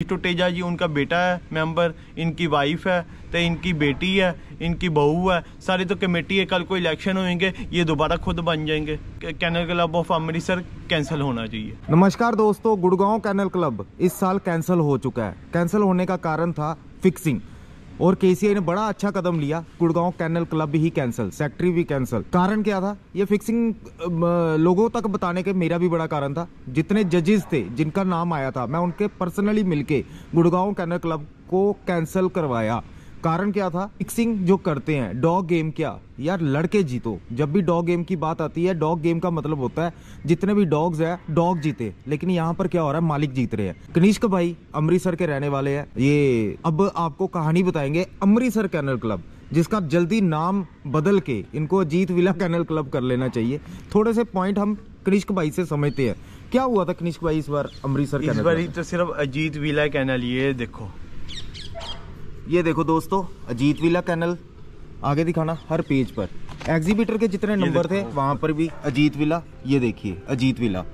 टोटेजा जी उनका बेटा है मेंबर, इनकी वाइफ है, तो इनकी बेटी है, इनकी बहू है, सारी तो कमेटी है। कल को इलेक्शन होंगे, ये दोबारा खुद बन जाएंगे। Canal club of Amritsar cancel होना चाहिए। नमस्कार दोस्तों, गुड़गांव कैनल क्लब इस साल कैंसिल हो चुका है। कैंसिल होने का कारण था फिक्सिंग, और केसीआई ने बड़ा अच्छा कदम लिया। गुड़गांव कैनल क्लब ही कैंसिल, सेक्रेटरी भी कैंसिल। कारण क्या था? ये फिक्सिंग लोगों तक बताने के मेरा भी बड़ा कारण था। जितने जजेस थे जिनका नाम आया था, मैं उनके पर्सनली मिलके गुड़गांव कैनल क्लब को कैंसिल करवाया। कारण क्या था? फिक्सिंग जो करते हैं, डॉग गेम क्या यार, लड़के जीतो। जब भी डॉग गेम की बात आती है, डॉग गेम का मतलब होता है जितने भी डॉग्स है डॉग जीते। लेकिन यहाँ पर क्या हो रहा है, मालिक जीत रहे हैं। कनिष्क भाई अमृतसर के रहने वाले हैं, ये अब आपको कहानी बताएंगे अमृतसर कैनल क्लब, जिसका जल्दी नाम बदल के इनको अजीत विला कैनल क्लब कर लेना चाहिए। थोड़े से पॉइंट हम कनिष्क भाई से समझते हैं। क्या हुआ था कनिष्क भाई इस बार अमृतसर कैनल? इस बार तो सिर्फ अजीत विला कैनल, ये देखो दोस्तों, अजीत विला कैनल आगे दिखाना हर पेज पर। एग्जीबिटर के जितने नंबर थे वहां पर भी अजीत विला, ये देखिए अजीत विला।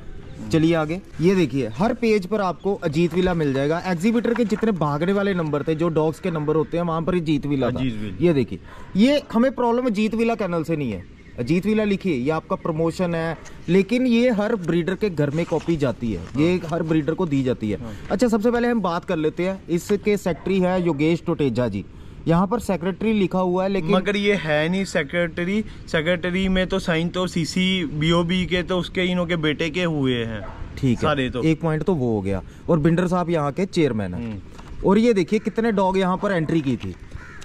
चलिए आगे, ये देखिए हर पेज पर आपको अजीत विला मिल जाएगा। एग्जीबिटर के जितने भागने वाले नंबर थे, जो डॉग्स के नंबर होते हैं, वहां पर अजीत विला था। ये देखिए, ये हमें प्रॉब्लम अजीत विला कैनल से नहीं है। अजीत विला लिखिए, ये आपका प्रमोशन है, लेकिन ये हर ब्रीडर के घर में कॉपी जाती है, ये हर ब्रीडर को दी जाती है। अच्छा, सबसे पहले हम बात कर लेते हैं, इसके सेक्रेटरी है योगेश टोटेजा जी। यहाँ पर सेक्रेटरी लिखा हुआ है, लेकिन मगर ये है नहीं सेक्रेटरी। सेक्रेटरी में तो साइन तो सीसी बीओबी के, तो उसके इन्हों के बेटे के हुए हैं। ठीक है, सारे तो एक पॉइंट तो वो हो गया। और बिंडर साहब यहाँ के चेयरमैन है। और ये देखिए कितने डॉग यहाँ पर एंट्री की थी,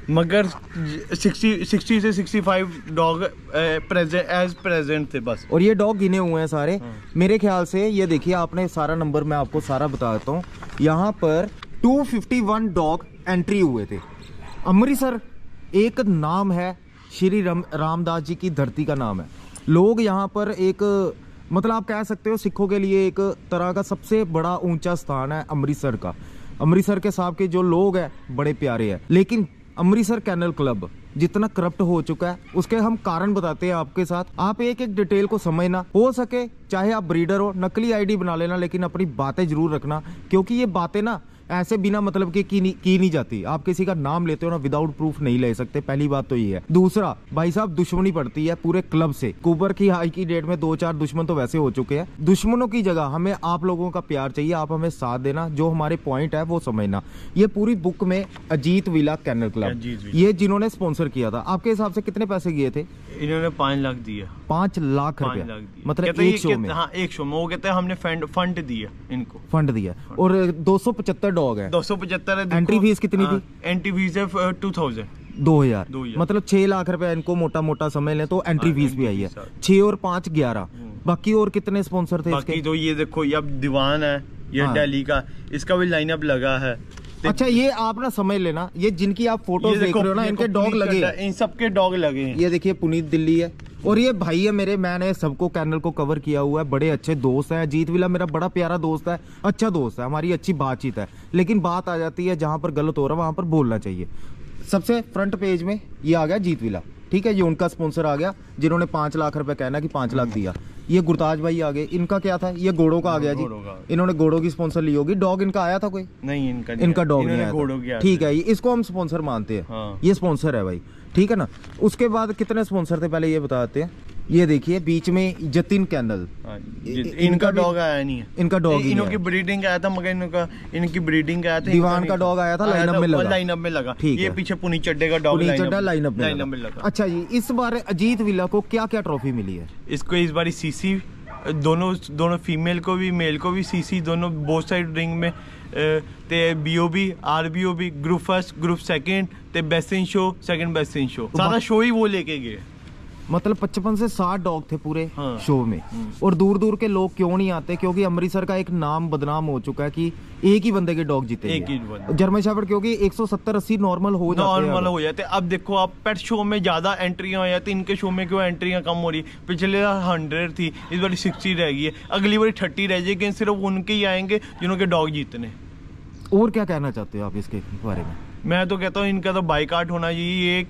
मगर 60 से 65 डॉग प्रेजेंट थे बस। और ये डॉग गिने हुए हैं सारे। मेरे ख्याल से ये देखिए, आपने सारा नंबर, मैं आपको सारा बता देता हूँ। यहाँ पर 251 डॉग एंट्री हुए थे। अमृतसर एक नाम है, श्री रामदास जी की धरती का नाम है। लोग यहाँ पर एक, मतलब आप कह सकते हो सिखों के लिए एक तरह का सबसे बड़ा ऊंचा स्थान है अमृतसर का। अमृतसर के साहब के जो लोग हैं बड़े प्यारे हैं, लेकिन अमृतसर कैनल क्लब जितना करप्ट हो चुका है, उसके हम कारण बताते हैं आपके साथ। आप एक एक डिटेल को समझना, हो सके चाहे आप ब्रीडर हो, नकली आईडी बना लेना, लेकिन अपनी बातें जरूर रखना, क्योंकि ये बातें ना ऐसे बिना मतलब के की नहीं जाती। आप किसी का नाम लेते हो ना, विदाउट प्रूफ नहीं ले सकते। पहली बात तो ये है। दूसरा, भाई साहब दुश्मनी पड़ती है पूरे क्लब से। कुबर की हाई की डेट में 2-4 दुश्मन तो वैसे हो चुके हैं। दुश्मनों की जगह हमें आप लोगों का प्यार चाहिए, आप हमें साथ देना, जो हमारे पॉइंट है वो समझना। ये पूरी बुक में अजीत विला कैनल क्लब, ये जिन्होंने स्पॉन्सर किया था, आपके हिसाब से कितने पैसे गए थे? इन्होंने 5 लाख दिया। 5 लाख रुपया, मतलब एक शो में? हाँ, एक शो में। वो कहते हैं हमने फंड दिया, इनको फंड दिया। और 275 डॉग है। 275 है। एंट्री फीस कितनी थी? एंट्री फीस है 2000, मतलब 6 लाख रुपया इनको मोटा मोटा समझ लें तो एंट्री फीस भी आई है। 6 और 5 11। बाकी और कितने स्पॉन्सर थे बाकी इसके? तो ये देखो, ये अब दीवान है, ये दिल्ली का, इसका भी लाइनअप लगा है। अच्छा, ये आप ना समझ लेना, ये जिनकी आप फोटो देख रहे हो ना, इनके डॉग लगे, इन सबके डॉग लगे हैं। ये देखिए पुनीत दिल्ली है, और ये भाई है मेरे, मैंने सबको कैनल को कवर किया हुआ है, बड़े अच्छे दोस्त है। अजीत विला मेरा बड़ा प्यारा दोस्त है, अच्छा दोस्त है, हमारी अच्छी बातचीत है। लेकिन बात आ जाती है जहां पर गलत हो रहा है वहां पर बोलना चाहिए। सबसे फ्रंट पेज में ये आ गया अजीत विला, ठीक है, ये उनका स्पॉन्सर आ गया, जिन्होंने 5 लाख रुपए कहना कि 5 लाख दिया। ये गुरताज भाई आ गए, इनका क्या था? ये घोड़ों का आ गया जी, इन्होंने घोड़ों की स्पॉन्सर ली होगी। डॉग इनका आया था कोई? नहीं, इनका डॉग नहीं आया। ठीक है, इसको हम स्पॉन्सर मानते हैं। ये स्पॉन्सर है भाई, ठीक है ना। उसके बाद कितने स्पॉन्सर थे पहले ये बताते हैं। ये देखिए बीच में जतिन कैनल, इनका डॉग आया नहीं है। इनका डॉग, इनकी ब्रीडिंग आया था, मगर इनकी ब्रीडिंग आया था। दीवान का डॉग आया था, लाइनअप में लगा। ठीक है, ये पीछे पुनी चड्डे का डॉग लाइनअप में लगा। अच्छा जी, इस बार अजीत विला को क्या क्या ट्रॉफी मिली है? इसको इस बार सीसी, दोनों फीमेल को भी मेल को भी सीसी, दोनों बोथ साइड रिंग में ते BOB RBOB, group first group second, ते best in show, second best in show, सारा शो ही वो लेके गए। मतलब 55 से 60 डॉग थे पूरे शो में। और दूर दूर के लोग क्यों नहीं आते? क्योंकि अमृतसर का एक नाम बदनाम हो चुका है कि एक ही बंदे के डॉग जीते, एक ही जर्मन शेफर्ड, क्योंकि 170-80 नॉर्मल हो जाते। अब देखो, आप पेट शो में ज्यादा एंट्रियां हो जाती, इनके शो में क्यों एंट्रियां कम हो रही? पिछले 100 थी, इस बार 60 रह गई है, अगली बार 30 रह जाएगी। सिर्फ उनके ही आएंगे जिन्होंने डॉग जीतने। और क्या कहना चाहते हो आप इसके बारे में? मैं तो कहता हूँ इनका तो बाइकाट होना चाहिए, ये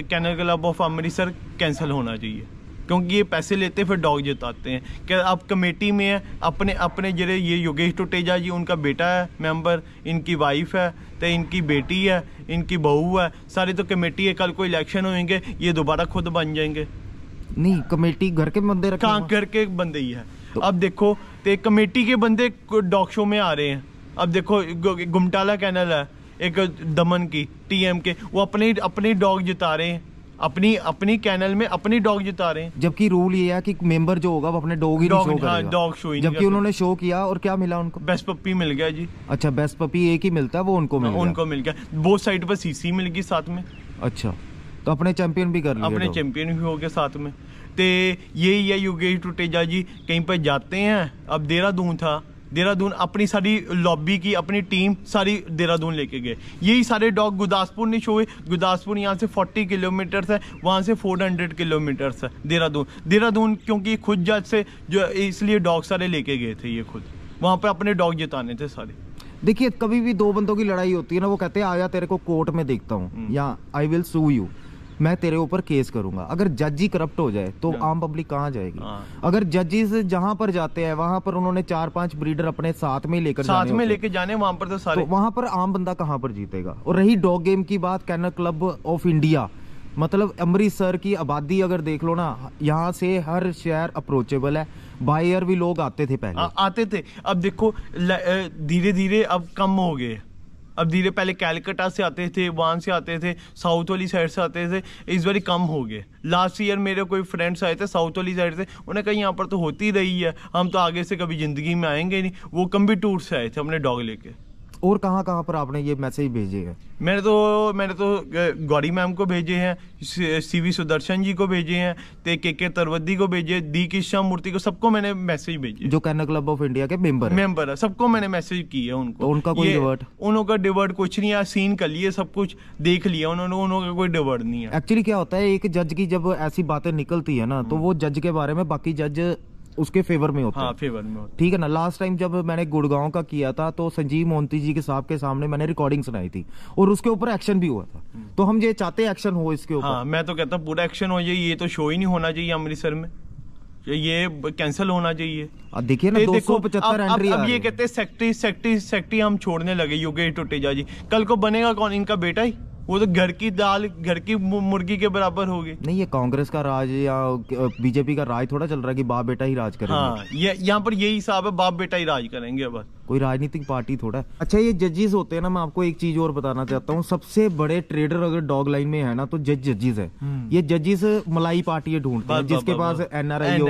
canal club of Amritsar cancel होना चाहिए। क्योंकि ये पैसे लेते फिर डॉग जिताते हैं। क्या आप कमेटी में है अपने अपने जरे ये योगेश टुटेजा जी, उनका बेटा है मेंबर, इनकी वाइफ है, तो इनकी बेटी है, इनकी बहू है, सारी तो कमेटी है। कल को इलेक्शन होंगे ये दोबारा खुद बन जाएंगे। नहीं, कमेटी घर के बंदे रखे, कहाँ घर के बंदे ही है। तो अब देखो तो कमेटी के बंदे डॉग शो में आ रहे हैं। अब देखो गुमटाला कैनल है एक दमन की टीएम के, वो अपने डॉग जिता रहे हैं, अपनी कैनल में अपनी डॉग जिता रहे हैं। जबकि रूल ये है कि मेंबर जो होगा वो अपने डॉग ही शो करेगा। डॉग शो ही, जबकि उन्होंने शो किया और क्या मिला उनको? बेस्ट पप्पी मिल गया जी। अच्छा, बेस्ट पपी एक ही मिलता है, वो उनको मिल गया। बोथ साइड पर सीसी मिल गई साथ में। अच्छा, तो अपने चैंपियन भी कर लिया, अपने चैंपियन भी हो गए साथ में। तो यही है योगेश टुटेजा जी कहीं पर जाते हैं। अब देहरादून अपनी सारी लॉबी की अपनी टीम सारी देहरादून लेके गए। यही सारे डॉग गुरदासपुर नहीं शो हुए। गुरदासपुर यहाँ से 40 किलोमीटर है, वहाँ से 400 किलोमीटर है देहरादून क्योंकि खुद जज से जो इसलिए डॉग सारे लेके गए थे, ये खुद वहाँ पर अपने डॉग जिताने थे सारे। देखिए, कभी भी दो बंदों की लड़ाई होती है ना, वो कहते हैं आया तेरे को कोर्ट में देखता हूँ, या आई विल सू यू, मैं तेरे ऊपर केस करूंगा। अगर जज ही करप्ट हो जाए तो आम पब्लिक कहाँ जाएगी? अगर जजेस जहां पर जाते हैं वहां पर उन्होंने 4-5 ब्रीडर अपने साथ में लेके जाने वहां पर, तो सारे तो वहां पर आम बंदा कहां पर जीतेगा? और रही डॉग गेम की बात, कैनल क्लब ऑफ इंडिया, मतलब अमृतसर की आबादी अगर देख लो ना, यहाँ से हर शहर अप्रोचेबल है। बाय एयर भी लोग आते थे पहले, आते थे। अब देखो धीरे धीरे अब कम हो गए। अब धीरे पहले कैलकाटा से आते थे, वहाँ से आते थे, साउथ वाली साइड से आते थे, इस बार कम हो गए। लास्ट ईयर मेरे कोई फ्रेंड्स आए थे साउथ वाली साइड से, उन्हें कहा यहाँ पर तो होती रही है, हम तो आगे से कभी ज़िंदगी में आएंगे नहीं। वो कम्बी टूर से आए थे अपने डॉग लेके। और कहाँ पर आपने ये मैसेज भेजे हैं? मैंने तो गौरी मैम को भेजे हैं, सीवी सुदर्शन जी को भेजे हैं, के तरवद्दी को भेजे, दी कृष्ण मूर्ति को, सबको मैंने मैसेज भेजे। जो कैनल क्लब ऑफ इंडिया के मेंबर है, सबको मैंने मैसेज किए उनको। तो उनका कोई डिवर्ट? उनका डिवर्ट कुछ नहीं है, सीन कर लिए, सब कुछ देख लिया उन्होंने कोई डिवर्ट नहीं है। एक्चुअली क्या होता है, एक जज की जब ऐसी बातें निकलती है ना, तो वो जज के बारे में बाकी जज उसके फेवर में होता है। फेवर में होता है, ठीक है ना। लास्ट टाइम जब मैंने गुड़गांव का किया था तो संजीव मोहंती जी के साहब के सामने मैंने रिकॉर्डिंग सुनाई थी और उसके ऊपर एक्शन भी हुआ था। तो हम ये चाहते हैं एक्शन हो इसके ऊपर। मैं तो कहता हूँ पूरा एक्शन हो जाए। ये तो शो ही नहीं होना चाहिए अमृतसर में, ये कैंसिल होना चाहिए। देखिए ना, 275 एंट्री। अब ये कहते हैं सेक्टी हम छोड़ने लगे योगेश टुटेजा जी। कल को बनेगा कौन? इनका बेटा ही। वो तो घर की दाल, घर की मुर्गी के बराबर हो गई। नहीं, ये कांग्रेस का राज या बीजेपी का राज थोड़ा चल रहा है कि बाप बेटा ही राज करेंगे। ये यहाँ पर यही हिसाब है, बाप बेटा ही राज करेंगे बस, कोई राजनीतिक पार्टी थोड़ा। अच्छा, ये जजेस होते हैं ना, मैं आपको एक चीज और बताना चाहता हूँ। सबसे बड़े ट्रेडर अगर डॉग लाइन में है ना तो जजेस है। ये जजेस मलाई पार्टी ढूंढते हैं, जिसके पास एनआरआई हो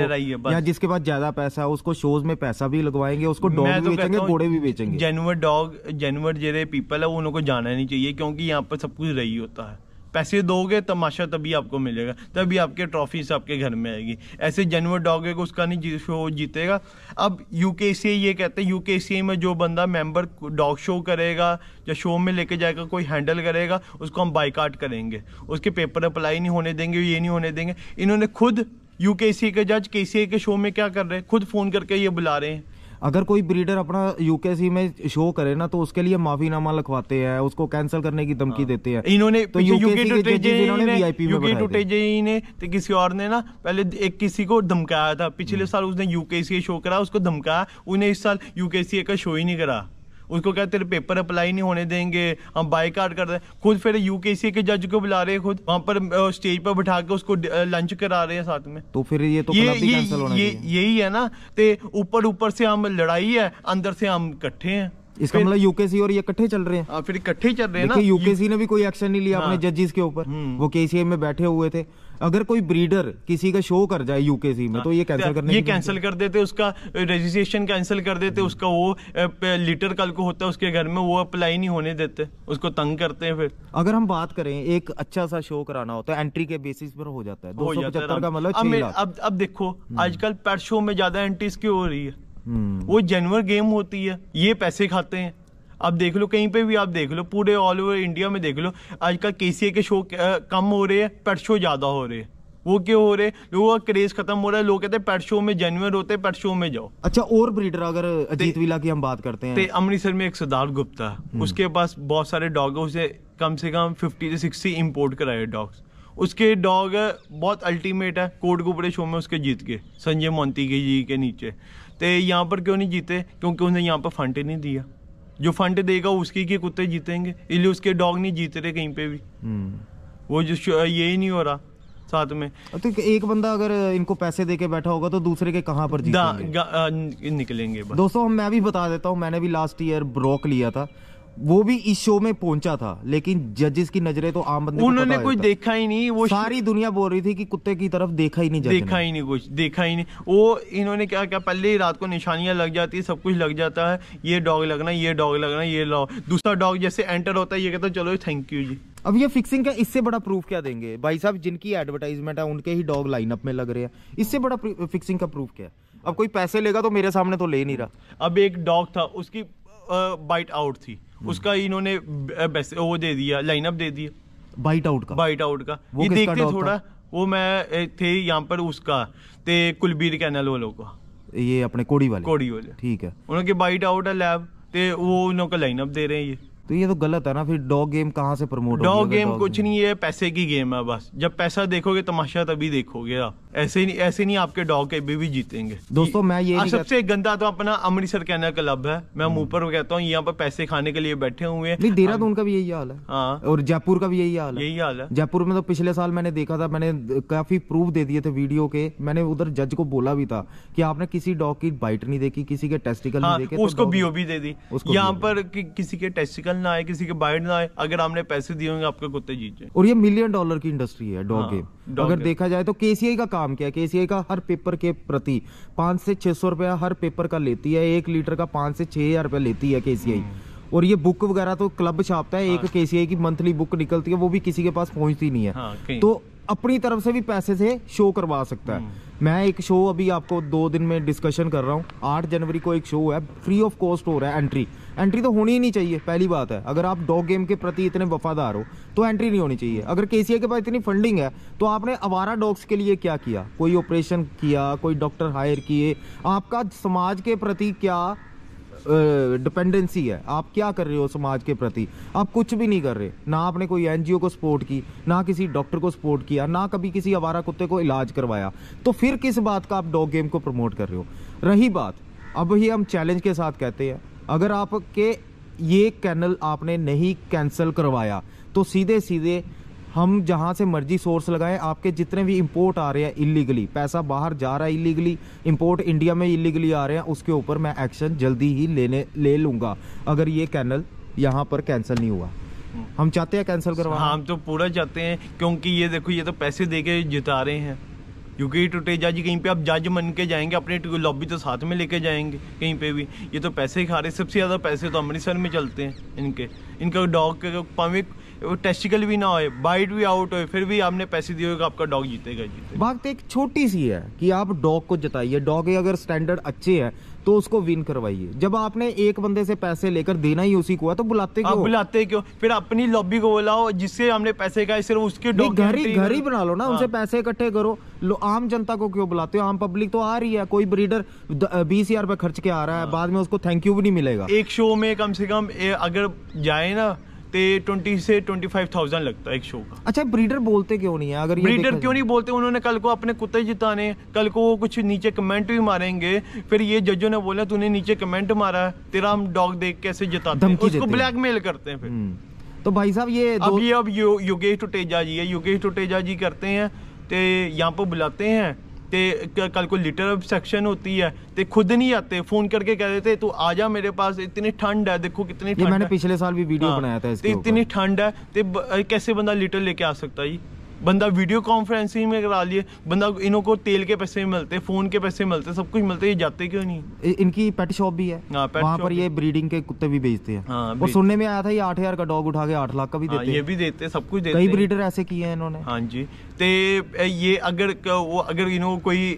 या जिसके पास ज्यादा पैसा है, उसको शोज में पैसा भी लगवाएंगे, उसको डॉग भी बेचेंगे, घोड़े भी बेचेंगे। जानवर जरे पीपल है उनको जाना नहीं चाहिए, क्योंकि यहाँ पर सब कुछ रही होता है। पैसे दोगे तमाशा तभी आपको मिलेगा, तभी आपके ट्रॉफी से आपके घर में आएगी। ऐसे जानवर डॉग है को उसका नहीं शो जीतेगा। अब यूकेसीए ये कहते हैं, यूकेसीए में जो बंदा मेंबर डॉग शो करेगा या शो में लेके जाएगा, कोई हैंडल करेगा, उसको हम बाइकाट करेंगे, उसके पेपर अप्लाई नहीं होने देंगे, ये नहीं होने देंगे। इन्होंने खुद यूकेसीए के जज केसीए के शो में क्या कर रहे हैं, खुद फोन करके ये बुला रहे हैं। अगर कोई ब्रीडर अपना यूकेसी में शो करे ना तो उसके लिए माफीनामा लिखवाते हैं, उसको कैंसिल करने की धमकी देते हैं। इन्होंने तो यूके टुटेजे ने तो किसी और ने ना पहले एक किसी को धमकाया था। पिछले साल उसने यूकेसी शो करा, उसको धमकाया। उन्हें इस साल यूकेसी का शो ही नहीं करा। उसको क्या तेरे पेपर अप्लाई नहीं होने देंगे, हम बाइकाट कर रहे हैं। खुद फिर यूकेसी के जज को बुला रहे हैं, खुद वहां पर स्टेज पर बिठा के उसको लंच करा रहे हैं साथ में। तो फिर ये तो कैंसिल होना चाहिए। यही है ना, ते ऊपर से हम लड़ाई है, अंदर से हम इकट्ठे हैं। इसका मतलब यूकेसी और ये इकट्ठे चल रहे हैं। फिर इकट्ठे चल रहे हैं ना। यूकेसी ने भी कोई एक्शन नहीं लिया अपने जजेस के ऊपर, वो केसीए में बैठे हुए थे। अगर कोई ब्रीडर किसी का शो कर जाए यूकेसी में तो ये कैंसिल कर देते, उसका रजिस्ट्रेशन कैंसिल कर देते, उसका वो लीटर कल को होता है उसके घर में, वो अप्लाई नहीं होने देते, उसको तंग करते हैं। फिर अगर हम बात करें एक अच्छा सा शो कराना होता है, एंट्री के बेसिस पर हो जाता है 275 का मतलब 6 लाख। अब देखो आजकल पेट शो में ज्यादा एंट्रीज क्यों हो रही है? वो जानवर गेम होती है, ये पैसे खाते हैं। अब देख लो कहीं पे भी, आप देख लो पूरे ऑल ओवर इंडिया में देख लो, आजकल केसीए के शो कम हो रहे हैं, पेट शो ज्यादा हो रहे हैं। वो क्यों हो रहे? लोगों का क्रेज खत्म हो रहा है। लोग कहते हैं पेट शो में जानवर होते हैं, पेट शो में जाओ। अच्छा, और ब्रीडर अगर अजीत विला की हम बात करते हैं, अमृतसर में एक सिद्धार्थ गुप्ता, उसके पास बहुत सारे डॉग है, उसे कम से कम 50 से 60 इंपोर्ट कराए डॉग्स। उसके डॉग बहुत अल्टीमेट है, कोटकपुरे शो में उसके जीत के संजय मोंती जी के नीचे। तो यहाँ पर क्यों नहीं जीते? क्योंकि उसने यहाँ पर फंड नहीं दिया। जो फंड देगा उसकी के कुत्ते जीतेंगे, इसलिए उसके डॉग नहीं जीत रहे कहीं पे भी। वो जो यही नहीं हो रहा साथ में। तो एक बंदा अगर इनको पैसे देके बैठा होगा तो दूसरे के कहाँ पर जीतेंगे? निकलेंगे बस। दोस्तों मैं भी बता देता हूँ, मैंने भी लास्ट ईयर ब्रोक लिया था, वो भी इस शो में पहुंचा था, लेकिन जजेस की नजरें तो आम बंदे को उन्होंने कुछ देखा ही नहीं। वो सारी दुनिया बोल रही थी कि कुत्ते की तरफ देखा ही नहीं, देखा ही नहीं, कुछ देखा ही नहीं। वो इन्होंने क्या क्या पहले ही रात को निशानियां लग जाती है, सब कुछ लग जाता है, ये डॉग लगना, ये डॉग लगना, ये लो दूसरा डॉग जैसे एंटर होता है ये कहता है चलो थैंक यू जी। अब ये फिक्सिंग का इससे बड़ा प्रूफ क्या देंगे भाई साहब? जिनकी एडवर्टाइजमेंट है उनके ही डॉग लाइनअप में लग रहे हैं, इससे बड़ा फिक्सिंग का प्रूफ क्या है? अब कोई पैसे लेगा तो मेरे सामने तो ले नहीं रहा। अब एक डॉग था, उसकी बाइट आउट थी, उसका इन्होंने वो दे दिया, लाइनअप दे दिया बाइट आउट का। ये देखते थोड़ा, वो मैं थे यहाँ पर उसका ते कुलबीर कैनल वालों का, ये अपने कोड़ी वाले ठीक है, उनके बाइट आउट है लैब, ते वो उनका लाइनअप दे रहे हैं ये। तो ये तो गलत है ना, फिर डॉग गेम कहाँ से प्रमोट होगी? डॉग गेम कुछ नहीं है, पैसे की गेम है बस। जब पैसा देखोगे तमाशा तभी देखोगे आप। ऐसे नहीं आपके डॉग कभी भी जीतेंगे। दोस्तों मैं ये सबसे गंदा तो अपना अमृतसर कैनल क्लब है, मैं मुंह पर कहता हूँ, यहाँ पर पैसे खाने के लिए बैठे हुए हैं। देहरादून का भी यही हाल है। हाँ, और जयपुर का भी यही हाल है। जयपुर में तो पिछले साल मैंने देखा था, मैंने काफी प्रूफ दे दिए थे वीडियो के, मैंने उधर जज को बोला भी था कि आपने किसी डॉग की बाइट नहीं देखी, किसी के टेस्टिकल नहीं देखे, उसको बीओबी दे दी। यहाँ पर किसी के टेस्टिकल ना आए, किसी के बाइट ना आए, अगर आपने पैसे दिए होंगे आपके कुत्ते जीत जाए। और ये $1 मिलियन की इंडस्ट्री है डॉग गेम। अगर देखा जाए तो केसीआई का काम क्या है? केसीआई का हर पेपर के प्रति 500 से 600 रुपया हर पेपर का लेती है, 1 लीटर का 5 से 6 हजार रुपया लेती है केसीआई। और ये बुक वगैरह तो क्लब छापता है, एक केसीआई की मंथली बुक निकलती है, वो भी किसी के पास पहुंचती नहीं है। तो अपनी तरफ से भी पैसे से शो करवा सकता है। मैं एक शो अभी आपको 2 दिन में डिस्कशन कर रहा हूँ, 8 जनवरी को एक शो है, फ्री ऑफ कॉस्ट हो रहा है। एंट्री तो होनी ही नहीं चाहिए, पहली बात है। अगर आप डॉग गेम के प्रति इतने वफादार हो तो एंट्री नहीं होनी चाहिए। अगर केसीआई के पास इतनी फंडिंग है तो आपने आवारा डॉग्स के लिए क्या किया? कोई ऑपरेशन किया, कोई डॉक्टर हायर किए? आपका समाज के प्रति क्या डिपेंडेंसी है? आप क्या कर रहे हो समाज के प्रति? आप कुछ भी नहीं कर रहे। ना आपने कोई एनजीओ को सपोर्ट की, ना किसी डॉक्टर को सपोर्ट किया, ना कभी किसी आवारा कुत्ते को इलाज करवाया, तो फिर किस बात का आप डॉग गेम को प्रमोट कर रहे हो? रही बात, अब ही हम चैलेंज के साथ कहते हैं, अगर आपके ये कैनल आपने नहीं कैंसिल करवाया तो सीधे सीधे हम जहां से मर्जी सोर्स लगाएं, आपके जितने भी इंपोर्ट आ रहे हैं इलीगली, पैसा बाहर जा रहा है इलीगली, इंपोर्ट इंडिया में इलीगली आ रहे हैं, उसके ऊपर मैं एक्शन जल्दी ही ले लूंगा अगर ये कैनल यहाँ पर कैंसिल नहीं हुआ। हम चाहते हैं कैंसिल करवाना। हाँ, हम तो पूरा चाहते हैं, क्योंकि ये देखो ये तो पैसे देके जिता रहे हैं। यूके टुटेजा जी कहीं पे आप जज मन के जाएंगे, अपने लॉबी तो साथ में लेके जाएंगे कहीं पे भी, ये तो पैसे ही खा रहे। सबसे ज्यादा पैसे तो अमृतसर में चलते हैं इनका डॉग के पावे टेस्टिकल भी ना होए, बाइट भी आउट होए, फिर भी आपने पैसे दिए होगा, आपका डॉग जीतेगा। बात तो एक छोटी सी है कि आप डॉग को जिताइए, डॉग के अगर स्टैंडर्ड अच्छे हैं तो उसको विन करवाइए। जब आपने एक बंदे से पैसे लेकर देना ही उसी को है तो बुलाते क्यों? फिर अपनी लॉबी को बुलाओ जिससे हमने पैसे खाए, सिर्फ उसके डॉग घर ही बना लो ना। उनसे पैसे इकट्ठे करो। आम जनता को क्यों बुलाते हो? आम पब्लिक तो आ रही है, कोई ब्रीडर 20,000 रुपए खर्च के आ रहा है, बाद में उसको थैंक यू भी नहीं मिलेगा। एक शो में कम से कम अगर जाए ना 20 से 25,000 लगता है एक शो का। अच्छा, ब्रीडर बोलते क्यों नहीं है? अगर ब्रीडर क्यों नहीं बोलते? उन्होंने कल को अपने कुत्ते जिताने, कल को वो कुछ नीचे कमेंट भी मारेंगे, फिर ये जजों ने बोला तूने नीचे कमेंट मारा है, तेरा हम डॉग देख कैसे जिताते हैं, उसको ब्लैकमेल करते हैं फिर। तो भाई साहब ये अब योगेश टुटेजा जी है, योगेश टुटेजा जी करते हैं तो यहाँ पर बुलाते हैं, कल को लिटर सेक्शन होती है तो खुद नहीं आते, फोन करके कह देते तू आजा मेरे पास, इतनी ठंड है, देखो कितनी ठंड है। मैंने पिछले साल भी वीडियो बनाया था इसके ऊपर। इतनी ठंड है तो कैसे बंदा लिटर लेके आ सकता है? बंदा वीडियो कॉन्फ्रेंसिंग में करा लिए, बंदा इन्हों को तेल के पैसे मिलते, फोन के पैसे मिलते, सब कुछ मिलते, ये जाते क्यों नहीं? इनकी पेट शॉप भी है, वहाँ पर ये ब्रीडिंग के कुत्ते भी बेचते हैं। और सुनने में आया था ये 8,000 का डॉग उठा के 8 लाख का भी देते हैं। ये भी देते, सब कुछ देते। कई ब्रीडर ऐसे किए हैं इन्होंने। हाँ जी, तो ये अगर इन्हों कोई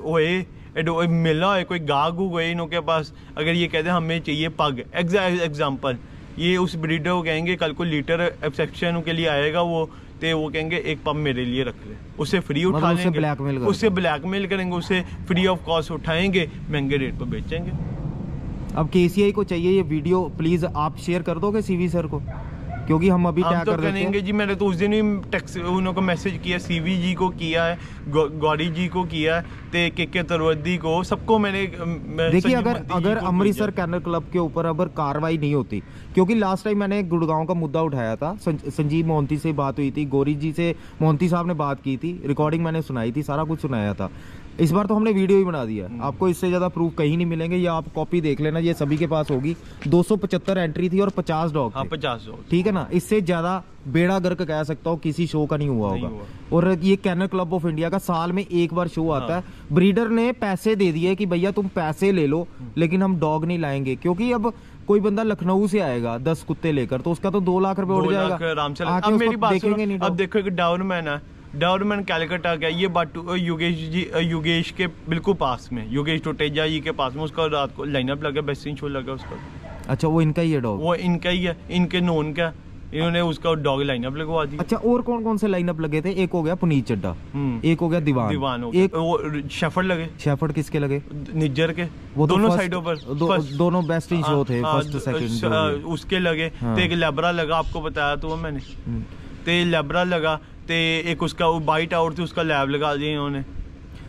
होए मिला है, कोई गाग हुए इन्हों के पास, अगर ये कहते हैं हमें चाहिए पग, एग्जाम्पल, ये उस ब्रीडर को कहेंगे कल को लीटर सेक्शन के लिए आएगा वो कहेंगे एक पब मेरे लिए रख ले, उसे फ्री उठा लेंगे, उससे ब्लैकमेल करेंगे, उसे फ्री ऑफ कॉस्ट उठाएंगे, महंगे रेट पर बेचेंगे। अब केसीआई को चाहिए ये वीडियो, प्लीज आप शेयर कर दोगे सीवी सर को? क्योंकि हम अभी टैग तो कर देते करेंगे हैं। जी। मैंने तो उस दिन ही टेक्स्ट उनको मैसेज किया, सीवी जी को किया है, गौरी जी को किया है, के तरवदी को, सबको मैंने देखिए अगर अमृतसर कैनल क्लब के ऊपर अगर कार्रवाई नहीं होती, क्योंकि लास्ट टाइम मैंने गुड़गांव का मुद्दा उठाया था, संजीव मोहंती से बात हुई थी, गौरी जी से मोहंती साहब ने बात की थी, रिकॉर्डिंग मैंने सुनाई थी, सारा कुछ सुनाया था। इस बार तो हमने वीडियो ही बना दिया, आपको इससे ज्यादा प्रूफ कहीं नहीं मिलेंगे, या आप कॉपी देख लेना, ये सभी के पास होगी। 275 एंट्री थी और 50 डॉग थे। 50 डॉग, ठीक है ना। इससे ज्यादा बेड़ा गर्क कह सकता हूँ किसी शो का नहीं हुआ होगा। और ये कैनल क्लब ऑफ इंडिया का साल में एक बार शो आता है। ब्रीडर ने पैसे दे दिए कि भैया तुम पैसे ले लो, लेकिन हम डॉग नहीं लाएंगे, क्योंकि अब कोई बंदा लखनऊ से आएगा 10 कुत्ते लेकर, तो उसका तो 2 लाख रुपए उड़ जाएगा। अब मेरी बात सुनो, अब देखो एक डाउनमैन है, डाउनमैन कैलकटा का, ये बात योगेश के बिल्कुल पास में, योगेश टोटेजा जी के पास में, उसका रात को लाइनअप लगा, बेस्ट शो लगा उसका। अच्छा, वो इनका ही है डॉग? वो इनका ही है, इनके नोन का, इन्होंने उसका डॉग लाइनअप लगवा दी। अच्छा, और कौन कौन से लाइनअप लगे थे? एक हो गया पुनीत चड्डा, एक हो गया दीवान हो गया, एक वो शेफर्ड लगे। शेफर्ड किसके लगे? निज्जर के। वो दोनों साइडों पर दोनों बेस्ट इन शो थे, फर्स्ट सेकंड उसके लगे। तो एक लेब्रा लगा, आपको बताया तो मैंने, तो लेब्रा लगा, तो एक उसका बाइट आउट थी, उसका लैब लगा दिया इन्होंने,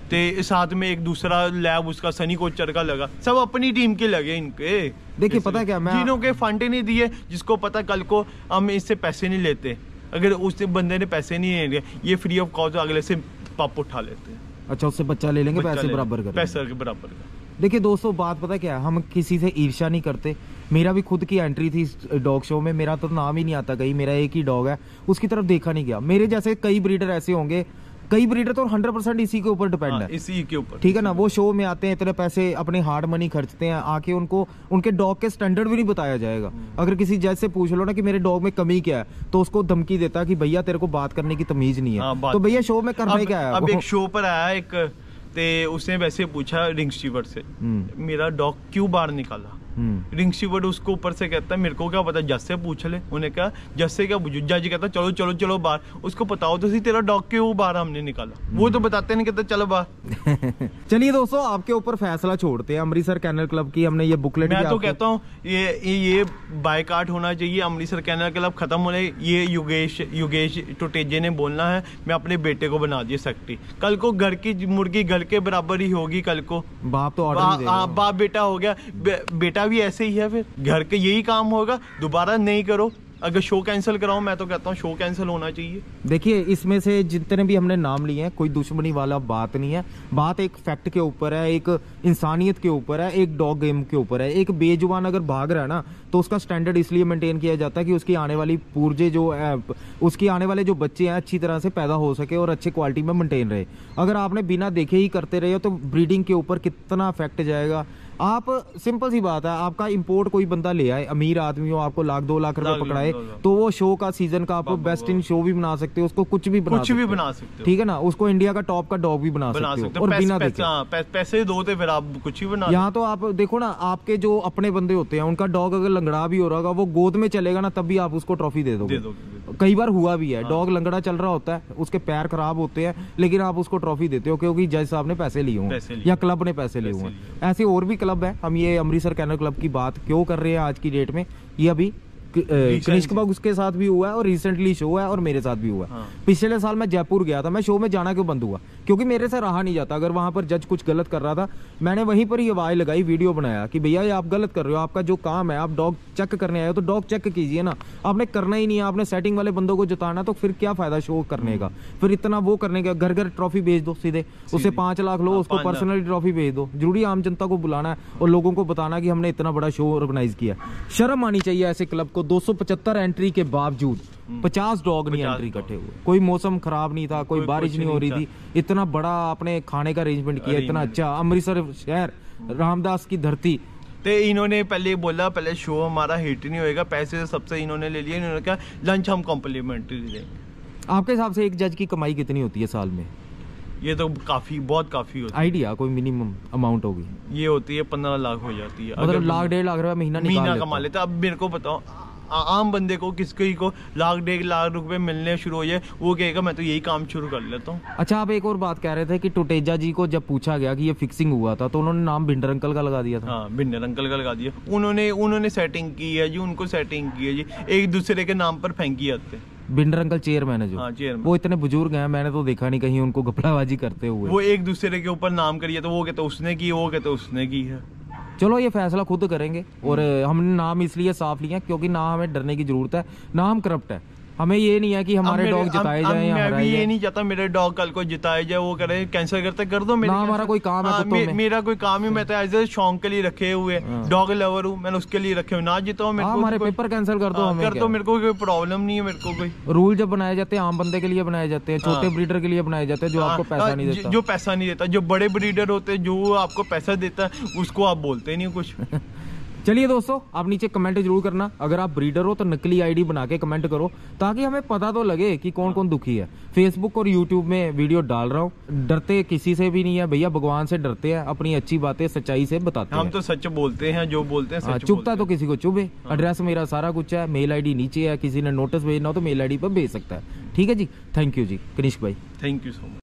तो साथ में एक दूसरा लैब उसका सनी कोचर का लगा, सब अपनी टीम के लगे इनके। देखिए पता क्या, मैं जिन्हों के फंड नहीं दिए, जिसको पता कल को हम इससे पैसे नहीं लेते, अगर उस बंदे ने पैसे नहीं लिए, ये फ्री ऑफ कॉस्ट अगले से पाप उठा लेते हैं। अच्छा, उससे बच्चा ले लेंगे, पैसे बराबर कर, पैसे के बराबर का। देखिए दोस्तों, बात पता क्या है, हम किसी से ईर्ष्या नहीं करते। मेरा भी खुद की एंट्री थी डॉग शो में, मेरा तो नाम ही नहीं आता कहीं, मेरा एक ही डॉग है, उसकी तरफ देखा नहीं गया। मेरे जैसे कई ब्रीडर ऐसे होंगे, कई ब्रीडर तो 100% इसी के ऊपर डिपेंड है, इसी के ऊपर, ठीक है ना। वो शो में आते हैं, इतने पैसे अपने हार्ड मनी खर्चते हैं, आके उनको उनके डॉग के स्टैंडर्ड भी नहीं बताया जाएगा। अगर किसी जज से पूछ लो ना कि मेरे डॉग में कमी क्या है, तो उसको धमकी देता है कि भैया तेरे को बात करने की तमीज नहीं है। तो भैया शो में करना ही क्या है। अब एक शो पर आया एक, ते उसने वैसे पूछा रिंग स्टीवर्ड से, मेरा डॉग क्यों बाहर निकाला? रिंग स्टीवर्ड उसको ऊपर से कहता है मेरे को क्या पता, जज से पूछ ले। उन्हें कहा जज से क्या पूछो? जज कहता चलो चलो चलो बाहर, उसको बताओ तो सही तेरा डॉग क्यों बाहर हमने निकाला। वो तो बताते नहीं, कहते चलो बाहर। चलिए दोस्तों, आपके ऊपर फैसला छोड़ते हैं। अमृतसर कैनल क्लब की हमने ये बुकलेट, मैं तो कहता हूँ ये बायकाट होना चाहिए, अमृतसर कैनल क्लब खत्म होने। ये योगेश टोटेजे ने बोलना है, मैं अपने बेटे को बना दिया सेक्रेटरी। कल को घर की मुर्गी घर के बराबर ही होगी। कल को बाप तो बाप बेटा हो गया, बेटा भी ऐसे ही है, फिर घर के यही काम होगा। दोबारा नहीं करो, अगर शो कैंसिल कराओ, मैं तो कहता हूँ शो कैंसिल होना चाहिए। देखिए, इसमें से जितने भी हमने नाम लिए हैं, कोई दुश्मनी वाला बात नहीं है, बात एक फैक्ट के ऊपर है, एक इंसानियत के ऊपर है, एक डॉग गेम के ऊपर है। एक बेजुबान अगर भाग रहा है ना, तो उसका स्टैंडर्ड इसलिए मेंटेन किया जाता है कि उसकी आने वाली पूर्जे जो उसकी आने वाले जो बच्चे हैं अच्छी तरह से पैदा हो सके और अच्छे क्वालिटी में मेंटेन रहे। अगर आपने बिना देखे ही करते रहे हो तो ब्रीडिंग के ऊपर कितना इफेक्ट जाएगा। आप सिंपल सी बात है, आपका इंपोर्ट कोई बंदा ले आए, अमीर आदमी हो, आपको 1-2 लाख रुपए पकड़ाए, तो वो शो का सीजन का आपको बेस्ट इन शो भी बना सकते हो, उसको कुछ भी बना सकते हो, ठीक है ना। उसको इंडिया का टॉप का डॉग भी बना सकते हो, और बिना देखे पैसे दो थे, फिर आप कुछ भी बना। यहाँ तो आप देखो ना, आपके जो अपने बंदे होते हैं, उनका डॉग अगर लंगड़ा भी हो रहा होगा, वो गोद में चलेगा ना, तब भी आप उसको ट्रॉफी दे दोगे। कई बार हुआ भी है, डॉग लंगड़ा चल रहा होता है, उसके पैर खराब होते हैं, लेकिन आप उसको ट्रॉफी देते हो क्योंकि जज साहब ने पैसे लिए हों या क्लब ने पैसे लिए हों। ऐसे और भी क्लब है। हम ये अमृतसर कैनल क्लब की बात क्यों कर रहे हैं आज की डेट में, ये अभी कनिष्क बाग उसके साथ भी हुआ है और रिसेंटली शो है और मेरे साथ भी हुआ है। पिछले साल मैं जयपुर गया था, मैं शो में जाना क्यों बंद हुआ? क्योंकि मेरे से रहा नहीं जाता। अगर वहां पर जज कुछ गलत कर रहा था, मैंने वहीं पर ही आवाज लगाई, वीडियो बनाया कि भैया ये आप गलत कर रहे हो, आपका जो काम है, आप डॉग चेक करने आए हो तो डॉग चेक कीजिए ना। आपने करना ही नहीं है, आपने सेटिंग वाले बंदों को जिताना, तो फिर क्या फायदा शो करने का? फिर इतना वो करने का, घर घर ट्रॉफी भेज दो सीधे, उससे 5 लाख लो, उसको पर्सनली ट्रॉफी भेज दो। जरूरी आम जनता को बुलाना है और लोगों को बताना कि हमने इतना बड़ा शो ऑर्गेनाइज किया। शर्म आनी चाहिए ऐसे क्लब को। 275 एंट्री के बावजूद 50 डॉग नहीं एंट्री इकट्ठे हुए। कोई मौसम खराब नहीं था, कोई बारिश नहीं हो रही थी, इतना बड़ा आपने खाने का अरेंजमेंट किया, इतना अच्छा। अमृतसर शहर, रामदास की धरती। तो इन्होंने पहले बोला पहले शो हमारा हिट नहीं होएगा, पैसे सबसे इन्होंने ले लिए। इन्होंने कहा लंच हम कॉम्प्लीमेंट्री देंगे। आपके हिसाब से एक जज की कमाई कितनी होती है साल में? ये तो बहुत काफी होती है। आइडिया कोई मिनिमम अमाउंट होगी? ये होती है 15 लाख हो जाती है। मतलब 1.5 लाख रुपए महीना कमा लेता। अब मेरे को बताओ, आम बंदे को किसी को लाख 1.5 लाख रुपए मिलने शुरू हो जाए, वो कहेगा मैं तो यही काम शुरू कर लेता हूँ। अच्छा, आप एक और बात कह रहे थे कि टुटेजा जी को जब पूछा गया कि ये फिक्सिंग हुआ था तो उन्होंने नाम भिंडर अंकल का लगा दिया था। हाँ, भिंडर अंकल का लगा दिया। उन्होंने सेटिंग की है जी, उनको सेटिंग की है जी, एक दूसरे के नाम पर फेंकी जाते। भिंडर अंकल चेयरमैन है जो। हाँ, चेयरमैन। वो इतने बुजुर्ग हैं, मैंने तो देखा नहीं कहीं उनको घपलाबाजी करते हुए। वो एक दूसरे के ऊपर नाम करिए तो वो कहते उसने की, वो कहते उसने की है। चलो ये फैसला खुद करेंगे। और हमने नाम इसलिए साफ लिया क्योंकि ना हमें डरने की जरूरत है, ना हम करप्ट है। हमें ये नहीं है कि हमारे डॉग जिताए जाए या हराए जाए। ये नहीं चाहता मेरे डॉग कल को जिताए जाए, वो करे कैंसिल करते कर दो। ना हमारा कोई काम है, मेरा कोई काम ही, मैं तो एज ए शौक के लिए रखे हुए, डॉग लवर हूँ, मैंने उसके लिए रखे हुए। ना जिताओ मेरे को, हमारे पेपर कैंसिल कर दो, कर दो, मेरे को कोई प्रॉब्लम नहीं है। मेरे को कोई रूल जब बनाए जाते हैं आम बंदे के लिए बनाए जाते हैं, छोटे ब्रीडर के लिए बनाए जाते हैं जो आपको पैसा नहीं देता। जो पैसा नहीं देता, जो बड़े ब्रीडर होते हैं जो आपको पैसा देता है, उसको आप बोलते नहीं कुछ। चलिए दोस्तों, आप नीचे कमेंट जरूर करना। अगर आप ब्रीडर हो तो नकली आईडी बना के कमेंट करो ताकि हमें पता तो लगे कि कौन कौन दुखी है। फेसबुक और यूट्यूब में वीडियो डाल रहा हूँ, डरते किसी से भी नहीं है भैया, भगवान से डरते हैं, अपनी अच्छी बातें सच्चाई से बताते हैं। हम तो सच बोलते हैं, जो बोलते हैं सच। चुपता तो किसी को चुभे। एड्रेस मेरा सारा कुछ है, मेल आईडी नीचे है, किसी ने नोटिस भेजना हो तो मेल आईडी पर भेज सकता है। ठीक है जी, थैंक यू जी कनिष्क भाई, थैंक यू सो मच।